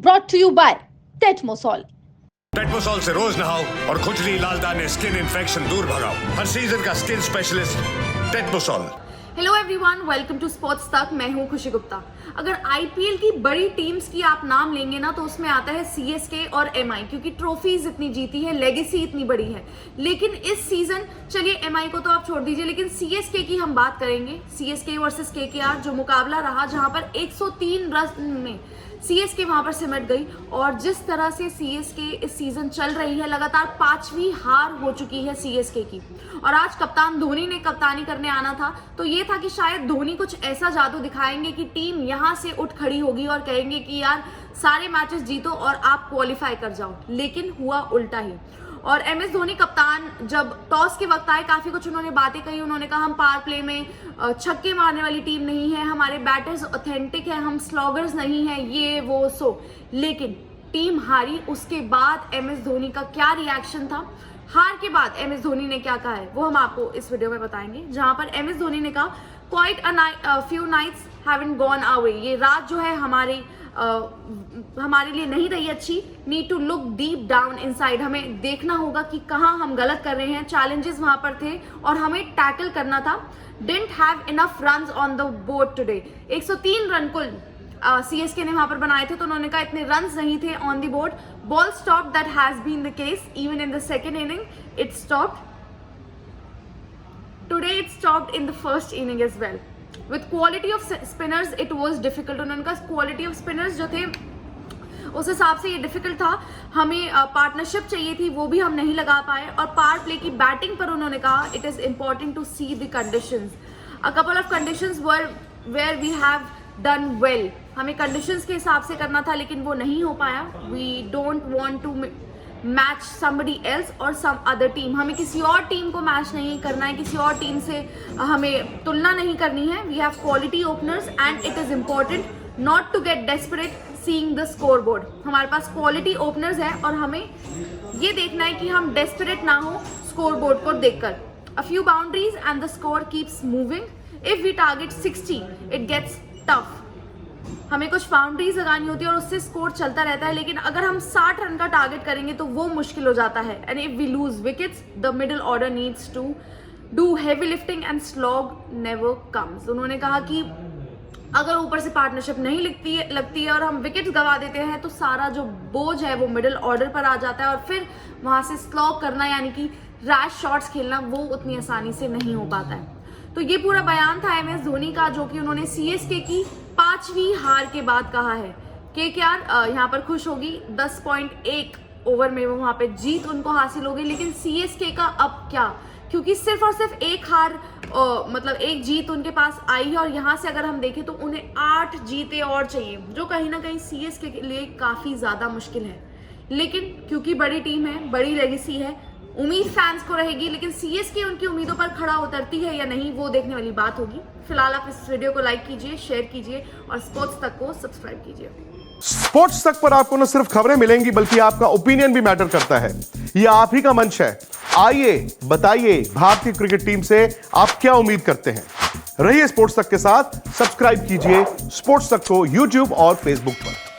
brought to you by Tetmosol. टेटमोसॉल से रोज नहाओ और खुजली लाल दाने स्किन इन्फेक्शन दूर भगाओ। हर सीजन का skin specialist Tetmosol. Hello everyone, welcome to sports Tak. मैं हूं खुशी गुप्ता। अगर आईपीएल की बड़ी टीम्स की आप नाम लेंगे ना तो उसमें आता है सीएसके और एमआई, क्योंकि ट्रॉफीज इतनी जीती है, लेगेसी इतनी बड़ी है। लेकिन इस सीजन, चलिए एमआई को तो आप छोड़ दीजिए, लेकिन सीएसके की हम बात करेंगे। सीएसके वर्सेस केकेआर जो मुकाबला रहा, जहां पर 103 रन में सीएसके वहां पर सिमट गई। और जिस तरह से सीएसके इस सीजन चल रही है, लगातार 5वीं हार हो चुकी है सीएसके की। और आज कप्तान धोनी ने कप्तानी करने आना था, तो ये था कि शायद धोनी कुछ ऐसा जादू दिखाएंगे कि टीम यहां से उठ खड़ी होगी और कहेंगे कि यार सारे मैचेस जीतो और आप क्वालिफाई कर जाओ। लेकिन हुआ उल्टा ही। और एमएस धोनी कप्तान जब टॉस के वक्त आए, काफी कुछ उन्होंने बातें कही। उन्होंने कहा हम पावर प्ले में छक्के मारने वाली टीम नहीं है, हमारे बैटर्स ऑथेंटिक है, हम स्लॉगर्स नहीं है, ये वो सो। लेकिन टीम हारी। उसके बाद एमएस धोनी का क्या रिएक्शन था, हार के बाद एमएस धोनी ने क्या कहा है, वो हम आपको इस वीडियो में बताएंगे। जहां पर एमएस धोनी ने कहा quite a few nights haven't gone away, ये रात जो है हमारे लिए नहीं रही अच्छी। Need to look deep down inside, हमें देखना होगा कि कहाँ हम गलत कर रहे हैं। चैलेंजेस वहां पर थे और हमें टैकल करना था। Didn't have enough runs on the board today. 103 run कुल सीएसके ने वहां पर बनाए थे, तो उन्होंने कहा इतने रन्स नहीं थे on the board. Ball stop, that has been the case even in the second inning. It stopped today, it stopped in the first inning as well. With quality of spinners it was difficult. उनका quality of spinners जो थे उस हिसाब से ये difficult था। हमें partnership चाहिए थी, वो भी हम नहीं लगा पाए। और पावर प्ले की बैटिंग पर उन्होंने कहा it is important to see the conditions. A couple of conditions were where we have done well. हमें कंडीशंस के हिसाब से करना था, लेकिन वो नहीं हो पाया। We don't want to match somebody else और some other team। हमें किसी और टीम को मैच नहीं करना है, किसी और टीम से हमें तुलना नहीं करनी है। We have quality openers and it is important not to get desperate seeing the score board. हमारे पास क्वालिटी ओपनर्स है और हमें ये देखना है कि हम डेस्परेट ना हो स्कोर बोर्ड को देखकर। A few boundaries and the score keeps moving. If we target 60 it gets tough. हमें कुछ बाउंड्रीज लगानी होती है और उससे स्कोर चलता रहता है। लेकिन अगर हम 60 रन का टारगेट करेंगे तो वो मुश्किल हो जाता है। And if we lose wickets the middle order needs to do heavy lifting and slog never comes. उन्होंने कहा कि अगर ऊपर से पार्टनरशिप नहीं लगती है और हम विकेट्स गवा देते हैं तो सारा जो बोझ है वो मिडिल ऑर्डर पर आ जाता है। और फिर वहां से स्लॉग करना यानी कि रैश शॉट्स खेलना वो उतनी आसानी से नहीं हो पाता है। तो ये पूरा बयान था एमएस धोनी का, जो कि उन्होंने सीएसके की 5वीं हार के बाद कहा है। केकेआर यहाँ पर खुश होगी, 10.1 ओवर में वो वहां पे जीत उनको हासिल हो गई। लेकिन सीएसके का अब क्या, क्योंकि सिर्फ और सिर्फ एक हार मतलब एक जीत उनके पास आई है। और यहाँ से अगर हम देखें तो उन्हें 8 जीतें और चाहिए, जो कहीं ना कहीं सीएसके के लिए काफी ज्यादा मुश्किल है। लेकिन क्योंकि बड़ी टीम है, बड़ी लेगेसी है, उम्मीद फैंस को रहेगी। लेकिन सीएसके उनकी उम्मीदों पर खड़ा उतरती है या नहीं, वो देखने वाली बात होगी। फिलहाल आप इस वीडियो को लाइक कीजिए, शेयर कीजिए और स्पोर्ट्स तक को सब्सक्राइब कीजिए। स्पोर्ट्स तक पर आपको न सिर्फ खबरें मिलेंगी बल्कि आपका ओपिनियन भी मैटर करता है। यह आप ही का मंच है। आइए बताइए, भारतीय क्रिकेट टीम से आप क्या उम्मीद करते हैं। रहिए स्पोर्ट्स तक के साथ, सब्सक्राइब कीजिए स्पोर्ट्स तक को यूट्यूब और फेसबुक पर।